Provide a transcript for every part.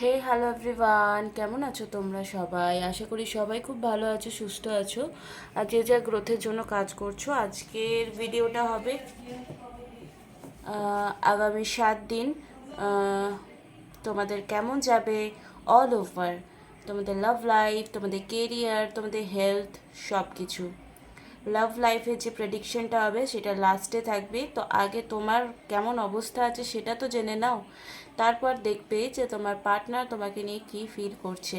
হে hello everyone, কেমন আছো তোমরা সবাই? আশা করি সবাই খুব ভালো আছো, সুস্থ আছো আর যে যা গ্রোথের জন্য কাজ করছো। আজকের ভিডিওটা হবে আগামী 7 দিন তোমাদের কেমন যাবে অল ওভার, তোমাদের লাভ লাইফ, তোমাদের কেরিয়ার, তোমাদের হেলথ, সব কিছু। লাভ লাইফের যে প্রেডিকশনটা হবে সেটা লাস্টে থাকবে। তো আগে তোমার কেমন অবস্থা আছে সেটা তো জেনে নাও, তারপর দেখবে যে তোমার পার্টনার তোমাকে নিয়ে কী ফিল করছে।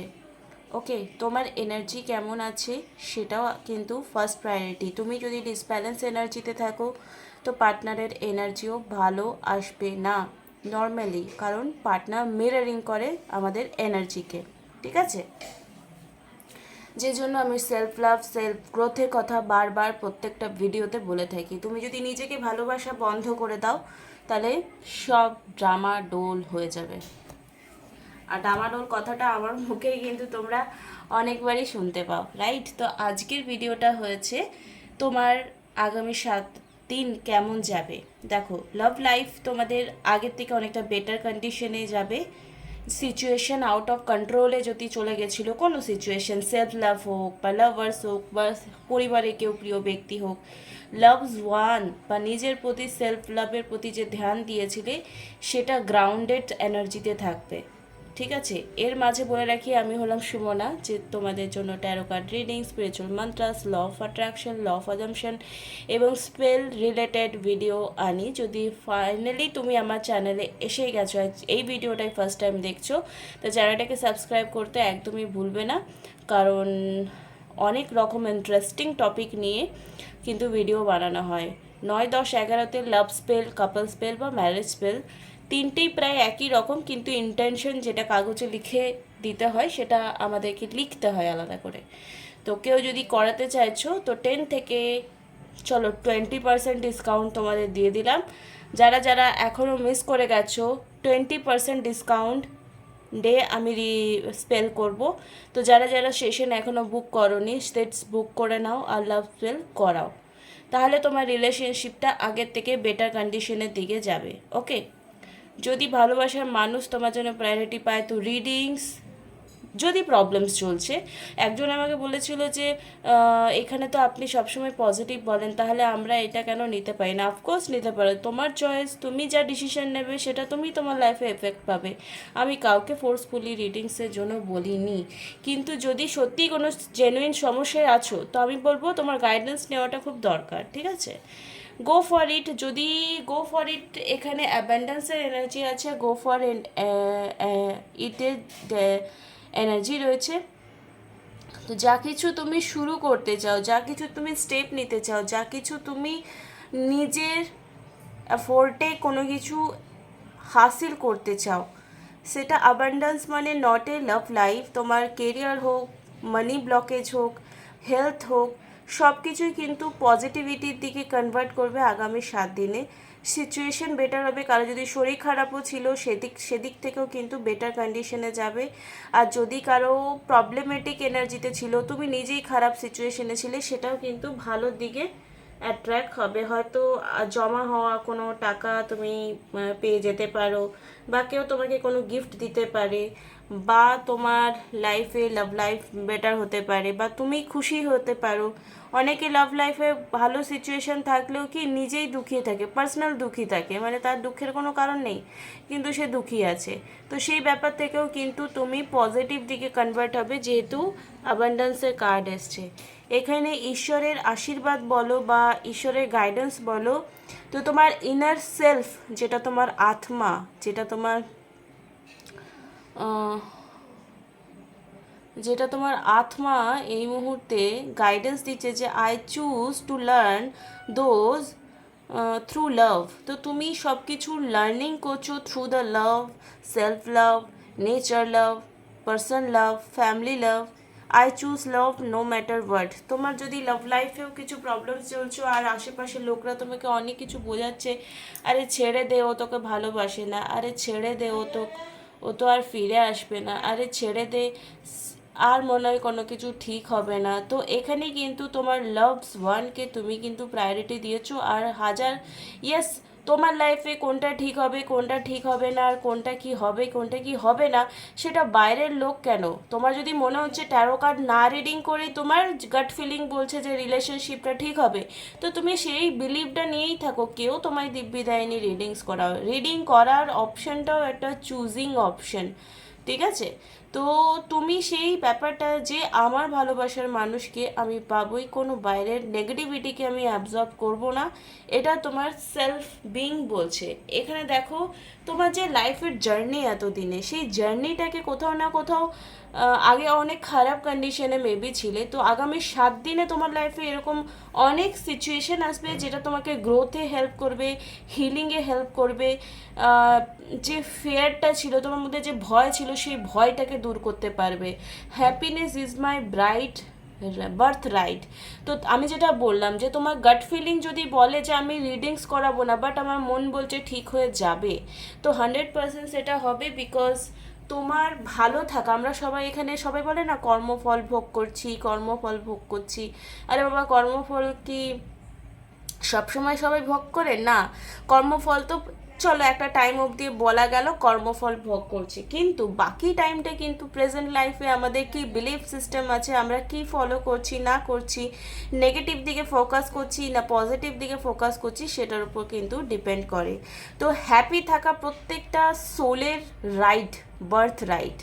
ওকে, তোমার এনার্জি কেমন আছে সেটাও কিন্তু ফার্স্ট প্রায়োরিটি। তুমি যদি ডিসব্যালেন্স এনার্জিতে থাকো তো পার্টনারের এনার্জিও ভালো আসবে না নর্মালি, কারণ পার্টনার মিররিং করে আমাদের এনার্জিকে। ঠিক আছে, যে জন্য আমি সেলফ লাভ, সেলফ গ্রোথের কথা বারবার প্রত্যেকটা ভিডিওতে বলে থাকি। তুমি যদি নিজেকে ভালোবাসা বন্ধ করে দাও তাহলে সব ড্রামা ডোল হয়ে যাবে। আর ডামাডোল কথাটা আমার মুখেই কিন্তু তোমরা অনেকবারই শুনতে পাও, রাইট? তো আজকের ভিডিওটা হয়েছে তোমার আগামী 7 দিন কেমন যাবে। দেখো, লাভ লাইফ তোমাদের আগের থেকে অনেকটা বেটার কন্ডিশনে যাবে। সিচুয়েশন আউট অফ কন্ট্রোলে যদি চলে গেছিলো কোনো সিচুয়েশন, সেলফ লাভ হোক বা লাভার্স হোক বা পরিবারে কেউ প্রিয় ব্যক্তি হোক, লাভস ওয়ান বা নিজের প্রতি সেলফ লাভের প্রতি যে ধ্যান দিয়েছিলে সেটা গ্রাউন্ডেড এনার্জিতে থাকবে। ঠিক আছে, এর মাঝে বলে রাখি আমি হলাম সুমনা, যে তোমাদের জন্য tarot card reading, spiritual mantras, law of attraction, law of assumption এবং স্পেল রিলেটেড ভিডিও আনি। যদি ফাইনালি তুমি আমার চ্যানেলে এসেই গেছো, এই ভিডিওটাই ফার্স্ট টাইম দেখছো, তো চ্যানেলটাকে সাবস্ক্রাইব করতে একদমই ভুলবে না, কারণ অনেক রকম ইন্টারেস্টিং টপিক নিয়ে কিন্তু ভিডিও বানানো হয়। 9, 10, 11তে লাভ স্পেল, কাপল স্পেল বা ম্যারেজ স্পেল, তিনটেই প্রায় একই রকম, কিন্তু ইন্টেনশন যেটা কাগজে লিখে দিতে হয় সেটা আমাদেরকে লিখতে হয় আলাদা করে। তো কেউ যদি করাতে চাইছো তো 10 থেকে চলো 20% ডিসকাউন্ট তোমাদের দিয়ে দিলাম। যারা যারা এখনও মিস করে গেছো, 20% ডিসকাউন্ট ডে আমি স্পেল করব। তো যারা যারা সেশন এখনও বুক করোনি সেটস বুক করে নাও আর লাভ স্পেল করাও, তাহলে তোমার রিলেশনশিপটা আগের থেকে বেটার কন্ডিশনের দিকে যাবে। ওকে, যদি ভালোবাসার মানুষ তোমার জন্য প্রায়োরিটি পায় তো রিডিংস, যদি প্রবলেমস চলছে। একজন আমাকে বলেছিল যে এখানে তো আপনি সবসময় পজিটিভ বলেন, তাহলে আমরা এটা কেন নিতে পারি না? অফকোর্স নিতে পারো, তোমার চয়েস, তুমি যা ডিসিশন নেবে সেটা তুমি তোমার লাইফে এফেক্ট পাবে। আমি কাউকে ফোর্সফুলি রিডিংসের জন্য বলিনি, কিন্তু যদি সত্যিই কোনো জেনুইন সমস্যায় আছো তো আমি বলবো তোমার গাইডেন্স নেওয়াটা খুব দরকার। ঠিক আছে, গো ফর ইট। যদি গো ফর ইট, এখানে অ্যাবান্ডেন্সের এনার্জি আছে, গো ফর ইটের এনার্জি রয়েছে। তো যা কিছু তুমি শুরু করতে চাও, যা কিছু তুমি স্টেপ নিতে চাও, যা কিছু তুমি নিজের অ্যাফোর্টে কোনো কিছু হাসিল করতে চাও, সেটা অ্যাবান্ডেন্স মানে নট এ লাভ লাইফ। তোমার কেরিয়ার হোক, মানি ব্লকেজ হোক, হেলথ হোক, সব কিছুই কিন্তু পজিটিভিটির দিকে কনভার্ট করবে আগামী 7 দিনে। সিচুয়েশন বেটার হবে, কারো যদি শরীর খারাপও ছিল সেদিক থেকেও কিন্তু বেটার কন্ডিশনে যাবে। আর যদি কারো প্রবলেমেটিক এনার্জিতে ছিল, তুমি নিজেই খারাপ সিচুয়েশনে ছিলে, সেটাও কিন্তু ভালোর দিকে অ্যাট্রাক্ট হবে। হয়তো জমা হওয়া কোনো টাকা তুমি পেয়ে যেতে পারো, বা কেউ তোমাকে কোনো গিফট দিতে পারে, বা তোমার লাইফে লাভ লাইফ বেটার হতে পারে, বা তুমি খুশি হতে পারো। অনেকে লাভ লাইফে ভালো সিচুয়েশন থাকলেও কি নিজেই দুঃখী থাকে, পার্সোনাল দুঃখী থাকে, মানে তার দুঃখের কোনো কারণ নেই কিন্তু সে দুঃখী আছে। তো সেই ব্যাপার থেকেও কিন্তু তুমি পজিটিভ দিকে কনভার্ট হবে, যেহেতু অ্যাবান্ডেন্সের কার্ড এসছে এখানে। ঈশ্বরের আশীর্বাদ বলো বা ঈশ্বরের গাইডেন্স বলো, তো তোমার ইনার সেলফ, যেটা তোমার আত্মা, যেটা তোমার যেটা তোমার আত্মা এই মুহূর্তে গাইডেন্স দিচ্ছে যে I choose to learn those through love. তো তুমি সব কিছু লার্নিং করছো through the love, self love, nature love, person love, family love. I choose love no matter what. তোমার যদি লাভ লাইফেও কিছু প্রবলেম চলছো আর আশেপাশের লোকরা তোমাকে অনেক কিছু বোঝাচ্ছে, আরে ছেড়ে দে, ও তোকে ভালোবাসে না, আরে ছেড়ে দে, ও তো আর ফিরে আসবে না, আরে ছেড়ে দে, আর মনে হয় কোনো কিছু ঠিক হবে না, তো এখানে কিন্তু তোমার লাভস ওয়ানকে তুমি কিন্তু প্রায়োরিটি দিয়েছো। আর হাজার ইয়েস, তোমার লাইফে কোনটা ঠিক হবে কোনটা ঠিক হবে না, আর কোনটা কি হবে কোনটা কি হবে না সেটা বাইরের লোক কেন। তোমার যদি মনে হচ্ছে ট্যারো কার্ড না রিডিং করে তোমার গাট ফিলিং বলছে যে রিলেশনশিপটা ঠিক হবে, তো তুমি সেই বিলিভটা নিয়েই থাকো। কেউ তোমায় দিব্যি দেয়নি রিডিংস করা, রিডিং করার অপশনটাও একটা চুজিং অপশন, ঠিক আছে। তো তুমি সেই ব্যাপারটা যে আমার ভালোবাসার মানুষকে আমি পাবোই, কোনো বাইরের নেগেটিভিটিকে আমি অ্যাবজর্ব করব না, এটা তোমার সেলফ বিং বলছে। এখানে দেখো তোমার যে লাইফের জার্নি এতদিনে, সেই জার্নিটাকে কোথাও না কোথাও আগে অনেক খারাপ কন্ডিশনে মেবি ছিলে, তো আগামী 7 দিনে তোমার লাইফে এরকম অনেক সিচুয়েশন আসবে যেটা তোমাকে গ্রোথে হেল্প করবে, হিলিংয়ে হেল্প করবে। যে ফিয়ারটা ছিল তোমার মধ্যে, যে ভয় ছিল, সেই ভয়টাকে দূর করতে পারবে। Happiness is my bright birth right. তো আমি যেটা বললাম যে তোমার গাট ফিলিং যদি বলে যে আমি রিডিংস করাবো না, বাট আমার মন বলছে ঠিক হয়ে যাবে, তো 100% সেটা হবে। বিকজ তোমার ভালো থাকা, আমরা সবাই এখানে সবাই বলে না কর্মফল ভোগ করছি কর্মফল ভোগ করছি, আরে বাবা কর্মফল কি সবসময় সবাই ভোগ করে না? কর্মফল তো চলো একটা টাইম অবধি বলা গেল কর্মফল ভোগ করছি, কিন্তু বাকি টাইমটা কিন্তু প্রেজেন্ট লাইফে আমাদের কি বিলিফ সিস্টেম আছে, আমরা কি ফলো করছি না করছি, নেগেটিভ দিকে ফোকাস করছি না পজিটিভ দিকে ফোকাস করছি, সেটার উপর কিন্তু ডিপেন্ড করে। তো হ্যাপি থাকা প্রত্যেকটা সোলের রাইট, বার্থ রাইট।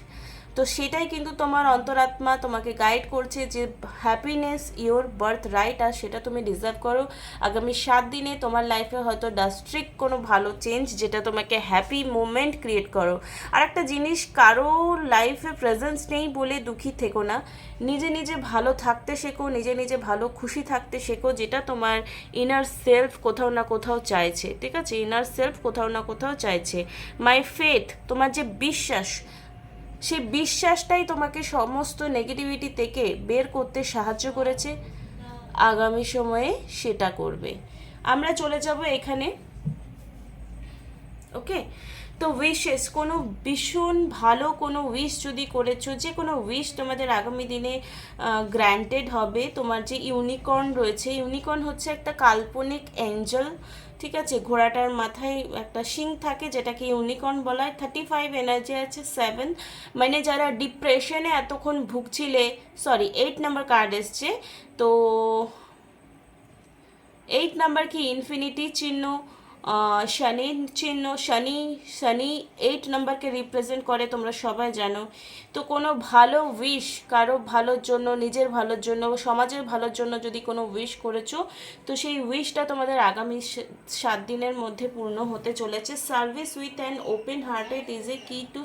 তো সেটাই কিন্তু তোমার অন্তরাত্মা তোমাকে গাইড করছে যে হ্যাপিনেস ইওর বার্থ রাইট, আর সেটা তুমি ডিজার্ভ করো। আগামী 7 দিনে তোমার লাইফে হয়তো ডাস্ট্রিক কোনো ভালো চেঞ্জ যেটা তোমাকে হ্যাপি মোমেন্ট ক্রিয়েট করো। আর একটা জিনিস, কারো লাইফে প্রেজেন্স নেই বলে দুঃখী থেকো না, নিজে নিজে ভালো থাকতে শেখো, নিজে নিজে ভালো খুশি থাকতে শেখো, যেটা তোমার ইনার সেলফ কোথাও না কোথাও চাইছে, ঠিক আছে। ইনার সেলফ কোথাও না কোথাও চাইছে। মাই ফেথ, তোমার যে বিশ্বাস, সেই বিশ্বাসটাই তোমাকে সমস্ত নেগেটিভিটি থেকে বের করতে সাহায্য করেছে, আগামী সময়ে সেটা করবে। আমরা চলে যাব এখানে, ওকে। তো উইশেস, কোনো ভীষণ ভালো কোনো উইশ যদি করেছো, যে কোনো উইশ তোমাদের আগামী দিনে গ্র্যান্টেড হবে। তোমার যে ইউনিকর্ন রয়েছে, ইউনিকর্ন হচ্ছে একটা কাল্পনিক অ্যাঞ্জেল, ঠিক আছে। ঘোড়াটার মাথায় একটা শিং থাকে যেটাকে ইউনিকর্ন বলা হয়। 35 এনার্জি আছে 7, মানে যারা ডিপ্রেশনে এতক্ষণ ভুগছিলে, সরি 8 নাম্বার কার্ড এসছে, তো 8 নাম্বার কি ইনফিনিটি চিহ্ন, শনির চিহ্ন, শনি শনি 8 নাম্বারকে রিপ্রেজেন্ট করে, তোমরা সবাই জানো। তো কোনো ভালো উইশ কারো ভালোর জন্য, নিজের ভালোর জন্য, সমাজের ভালোর জন্য যদি কোনো উইশ করেছো, তো সেই উইশটা তোমাদের আগামী 7 দিনের মধ্যে পূর্ণ হতে চলেছে। Service with an open hearted is a কি টু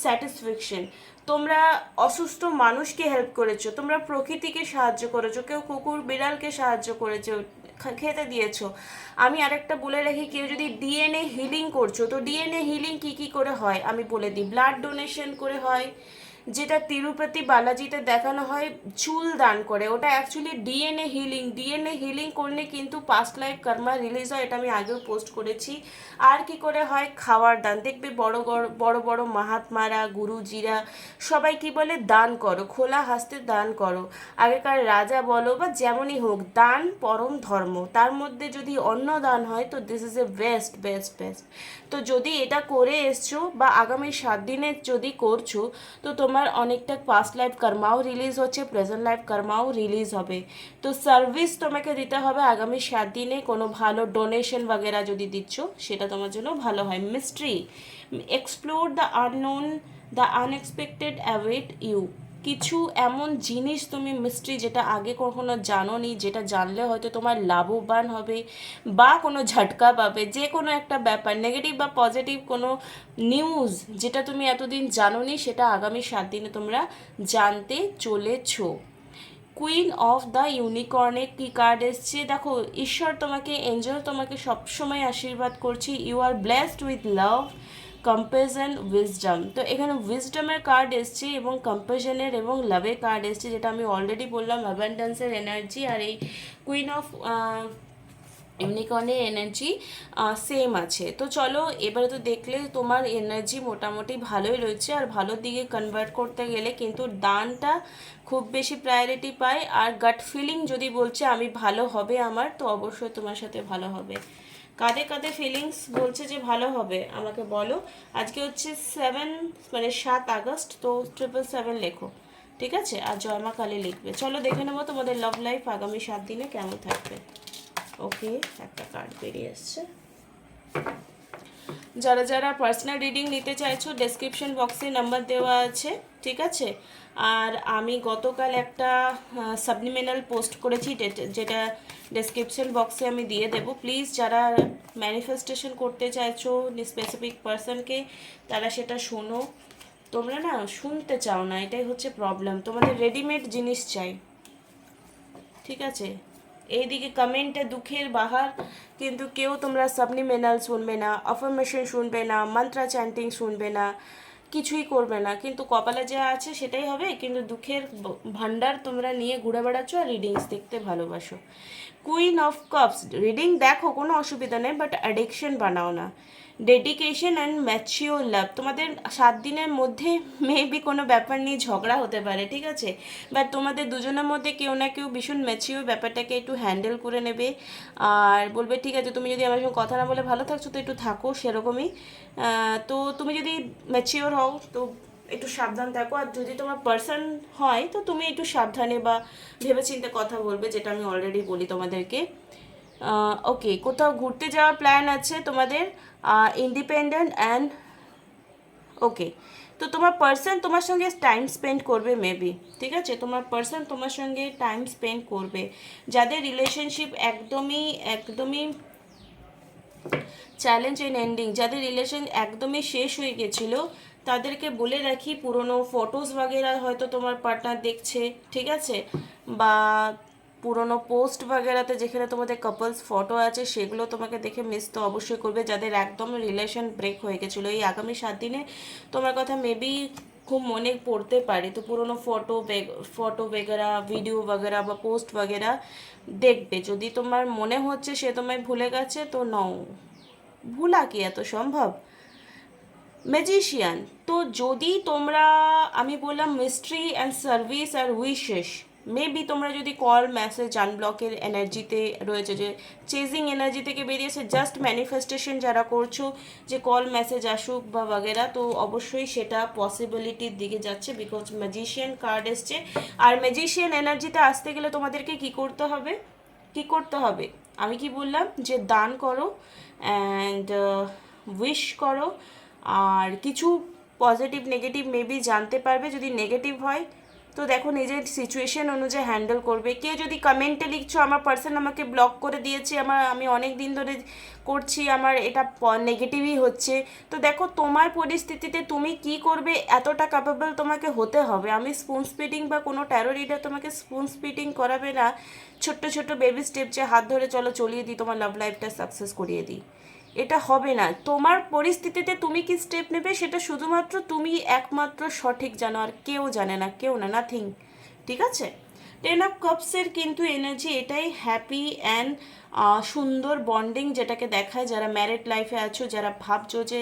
স্যাটিসফ্যাকশন। তোমরা অসুস্থ মানুষকে হেল্প করেছো, তোমরা প্রকৃতিকে সাহায্য করেছো, কেউ কুকুর বিড়ালকে সাহায্য করেছো, খেতে দিয়েছো। আমি আরেকটা বলে রাখি, কেউ যদি ডিএনএ হিলিং করছো, তো ডিএনএ হিলিং কি কি করে হয় আমি বলে দিই। ব্লাড ডোনেশন করে হয়, যেটা তিরুপতি বালাজিতে দেখানো হয় চুল দান করে, ওটা actually DNA healing. DNA healing করলে কিন্তু পাস্ট লাইফ কর্মা রিলিজ হয়, এটা আমি আগেও পোস্ট করেছি। আর কি করে হয়, খাওয়ার দান। দেখবে বড় বড় বড় মহাত্মারা, গুরুজিরা সবাই কি বলে, দান করো, খোলা হাসতে দান করো। আগেকার রাজা বলো বা যেমনই হোক, দান পরম ধর্ম, তার মধ্যে যদি অন্ন দান হয় তো this is a best best best. তো যদি এটা করে এসছো বা আগামী 7 দিনে যদি করছো, তো তোমার অনেকটা পাস্ট লাইফ কর্মাও রিলিজ হচ্ছে, প্রেজেন্ট লাইফ কর্মাও রিলিজ হবে। তো সার্ভিস তোমাকে দিতে হবে আগামী 7 দিনে। কোনো ভালো ডোনেশন বাগেরা যদি দিচ্ছ, সেটা তোমার জন্য ভালো হয়। Mystery, explore the unknown, the unexpected await you. কিছু এমন জিনিস তুমি মিস্ট্রি, যেটা আগে কখনো জানোনি, যেটা জানলে হয়তো তোমার লাভবান হবে বা কোনো ঝটকা পাবে, যে কোনো একটা ব্যাপার নেগেটিভ বা পজিটিভ কোনো নিউজ যেটা তুমি এতদিন জানোনি, সেটা আগামী 7 দিনে তোমরা জানতে চলেছো। কুইন অফ দ্য ইউনিকর্নে কি কার্ড এসছে দেখো, ঈশ্বর তোমাকে, এঞ্জেল তোমাকে সবসময় আশীর্বাদ করছি। You are blessed with love, compassion, wisdom. তো এখানে উইজডমের কার্ড এসছে এবং কম্পেশনের এবং লাভের কার্ড এসছে, যেটা আমি অলরেডি বললাম অ্যাবান্ডেন্সের এনার্জি। আর এই কুইন অফ ইউনিকর্নের এনার্জি সেম আছে। তো চলো এবারে তো দেখলে তোমার এনার্জি মোটামুটি ভালোই রয়েছে, আর ভালোর দিকে কনভার্ট করতে গেলে কিন্তু দানটা খুব বেশি প্রায়োরিটি পায়। আর গাট ফিলিং যদি বলছে আমি ভালো হবে আমার, তো অবশ্যই তোমার সাথে ভালো হবে। কাদের কাদের ফিলিংস বলছে যে ভালো হবে আমাকে বলো। আজকে হচ্ছে 7 আগস্ট, তো 777 লেখো, ঠিক আছে? আর জয়মা কালী লিখবে। চলো দেখে নেবো তোমাদের লাভ লাইফ আগামী 7 দিনে কেমন থাকবে। ওকে, একটা কার্ড বেরিয়ে এসছে। যারা যারা পার্সোনাল রিডিং নিতে চাইছো ডেসক্রিপশন বক্সে নাম্বার দেওয়া আছে, ঠিক আছে? আর আমি গতকাল একটা সাবলিমিনাল পোস্ট করেছি যেটা ডেসক্রিপশন বক্সে আমি দিয়ে দেব। প্লিজ যারা ম্যানিফেস্টেশন করতে চাইছো স্পেসিফিক পার্সনকে, তারা সেটা শোনো। তোমরা না শুনতে চাও না, এটাই হচ্ছে প্রবলেম। তোমাদের রেডিমেড জিনিস চাই, ঠিক আছে? এইদিকে কমেন্টে দুঃখের বাহার, কিন্তু কেউ তোমরা সাবলিমিনাল শুনবে না, অ্যাফার্মেশন শুনবে না, মন্ত্রা চ্যান্টিং শুনবে না, কিছুই করবে না। কিন্তু কপালে যা আছে সেটাই হবে। কিন্তু দুঃখের ভান্ডার তোমরা নিয়ে ঘুরে বেড়াচ্ছ আর রিডিংস দেখতে ভালোবাসো। কুইন অফ কাপস, রিডিং দেখো কোনো অসুবিধা নেই, বাট অ্যাডিকশন বানাও না। ডেডিকেশন অ্যান্ড ম্যাচিওর লাভ, তোমাদের 7 দিনের মধ্যে মেবি কোনো ব্যাপার নিয়ে ঝগড়া হতে পারে, ঠিক আছে? বাট তোমাদের দুজনের মধ্যে কেউ না কেউ ভীষণ ম্যাচিওর ব্যাপারটাকে একটু হ্যান্ডেল করে নেবে আর বলবে ঠিক আছে তুমি যদি আমার সঙ্গে কথা না বলে ভালো থাকছো তো একটু থাকো সেরকমই। তো তুমি যদি ম্যাচিওর হও তো একটু সাবধান থাকো। আর যদি তোমার পার্সন হয় তো তুমি একটু সাবধানে বা ভেবেচিন্তে কথা বলবে, যেটা আমি অলরেডি বলি তোমাদেরকে। ওকে, কোথাও ঘুরতে যাওয়ার প্ল্যান আছে তোমাদের, ইন্ডিপেন্ডেন্ট অ্যান্ড ওকে। তো তোমার পার্সন তোমার সঙ্গে টাইম স্পেন্ড করবে মেবি, ঠিক আছে? তোমার পার্সন তোমার সঙ্গে টাইম স্পেন্ড করবে। যাদের রিলেশনশিপ একদমই একদমই চ্যালেঞ্জ ইন এন্ডিং, যাদের রিলেশন একদমই শেষ হয়ে গেছিলো, তাদেরকে বলে রাখি পুরনো ফটোস বাগেরা হয়তো তোমার পার্টনার দেখছে, ঠিক আছে? বা পুরনো পোস্ট বাগেরাতে যেখানে তোমাদের কাপলস ফটো আছে সেগুলো তোমাকে দেখে মিস তো অবশ্যই করবে। যাদের একদম রিলেশন ব্রেক হয়ে গেছিলো, এই আগামী 7 দিনে তোমার কথা মেবি খুব মনে পড়তে পারে। তো পুরনো ফটো বেগেরা, ভিডিও বাগেরা বা পোস্ট বাগেরা দেখবে। যদি তোমার মনে হচ্ছে সে তোমায় ভুলে গেছে তো নও, ভুলা কি এত সম্ভব? ম্যাজিশিয়ান, তো যদি তোমরা, আমি বললাম মিস্ট্রি অ্যান্ড সার্ভিস আর উইশেস, মেবি তোমরা যদি কল মেসেজ আনব্লকের এনার্জিতে রয়েছে, যে চেজিং এনার্জি থেকে বেরিয়েছে, জাস্ট ম্যানিফেস্টেশন যারা করছো যে কল মেসেজ আসুক বা বাগেরা, তো অবশ্যই সেটা পসিবিলিটির দিকে যাচ্ছে, বিকজ ম্যাজিশিয়ান কার্ড এসছে। আর ম্যাজিশিয়ান এনার্জিতে আসতে গেলে তোমাদেরকে কি করতে হবে, কি করতে হবে? আমি কি বললাম যে দান করো অ্যান্ড উইশ করো, আর কিছু পজিটিভ নেগেটিভ মেবি জানতে পারবে। যদি নেগেটিভ হয় তো দেখো নিজের সিচুয়েশন অনুযায়ী হ্যান্ডেল করবে। কেউ যদি কমেন্টে লিখছো আমার পার্সন আমাকে ব্লক করে দিয়েছে, আমি অনেক দিন ধরে করছি, আমার এটা নেগেটিভই হচ্ছে, তো দেখো তোমার পরিস্থিতিতে তুমি কি করবে এতটা ক্যাপেবল তোমাকে হতে হবে। আমি স্পুন স্পিডিং বা কোনো ট্যারো রিডার তোমাকে স্পুন স্পিডিং করাবে না, ছোট্ট ছোট্ট বেবি স্টেপ যে হাত ধরে চলো চলিয়ে দিই তোমার লাভ লাইফটা সাকসেস করিয়ে দিই, এটা হবে না। তোমার পরিস্থিতিতে তুমি কি স্টেপ নেবে সেটা শুধুমাত্র তুমি একমাত্র সঠিক জানো, আর কেউ জানে না, কেউ না, নাথিং, ঠিক আছে? 10 অফ কাপসের কিন্তু এনার্জি এটাই, হ্যাপি অ্যান্ড সুন্দর বন্ডিং যেটাকে দেখায়। যারা ম্যারিড লাইফে আছো, যারা ভাবছো যে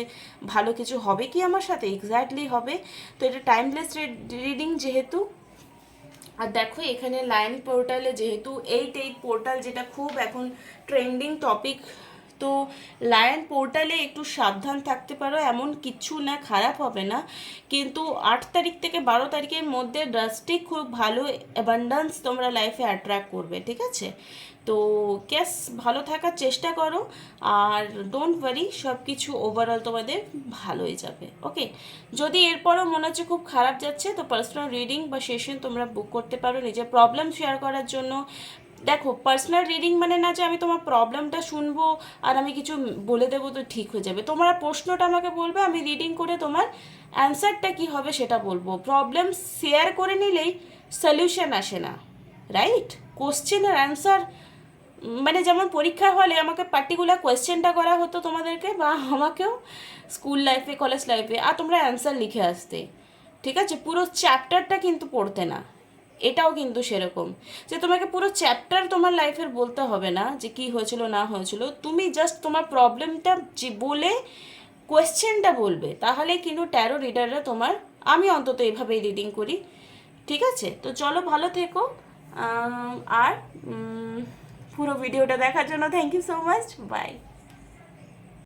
ভালো কিছু হবে কি আমার সাথে, এক্স্যাক্টলি হবে। তো এটা টাইমলেস রিডিং যেহেতু, আর দেখো এখানে লায়ন পোর্টালে যেহেতু 8 পোর্টাল যেটা খুব এখন ট্রেন্ডিং টপিক, তো লায়ন পোর্টালে একটু সাবধান থাকতে পারো। এমন কিছু না, খারাপ হবে না, কিন্তু 8 তারিখ থেকে 12 তারিখের মধ্যে ড্রাস্টিক খুব ভালো অ্যাবান্ডান্স তোমরা লাইফে অ্যাট্রাক্ট করবে, ঠিক আছে? তো ক্যাস ভালো থাকার চেষ্টা করো, আর ডোন্ট ওয়ারি, সব কিছু ওভারঅল তোমাদের ভালো হয়ে যাবে। ওকে, যদি এরপরও মনে হচ্ছে খুব খারাপ যাচ্ছে তো পার্সোনাল রিডিং বা সেশন তোমরা বুক করতে পারো নিজের প্রবলেম শেয়ার করার জন্য। দেখো পার্সোনাল রিডিং মানে না যে আমি তোমার প্রবলেমটা শুনবো আর আমি কিছু বলে দেবো তো ঠিক হয়ে যাবে। তোমার প্রশ্নটা আমাকে বলবে, আমি রিডিং করে তোমার অ্যান্সারটা কী হবে সেটা বলবো। প্রবলেম শেয়ার করে নিলেই সলিউশন আসে না, রাইট? কোশ্চেন আর অ্যান্সার, মানে যেমন পরীক্ষা হলে আমাকে পার্টিকুলার কোয়েশ্চেনটা করা হতো তোমাদেরকে, বা আমাকেও স্কুল লাইফে কলেজ লাইফে, আর তোমরা অ্যান্সার লিখে আসতে, ঠিক আছে? পুরো চ্যাপ্টারটা কিন্তু পড়তে না। এটাও কিন্তু সেরকম যে তোমাকে পুরো চ্যাপ্টার তোমার লাইফের বলতে হবে না যে কী হয়েছিল না হয়েছিল, তুমি জাস্ট তোমার প্রবলেমটা যে বলে কোয়েশ্চেনটা বলবে, তাহলে কিন্তু ট্যারো রিডাররা তোমার, আমি অন্তত এইভাবেই রিডিং করি, ঠিক আছে? তো চলো ভালো থেকো, আর পুরো ভিডিওটা দেখার জন্য thank you so much, by.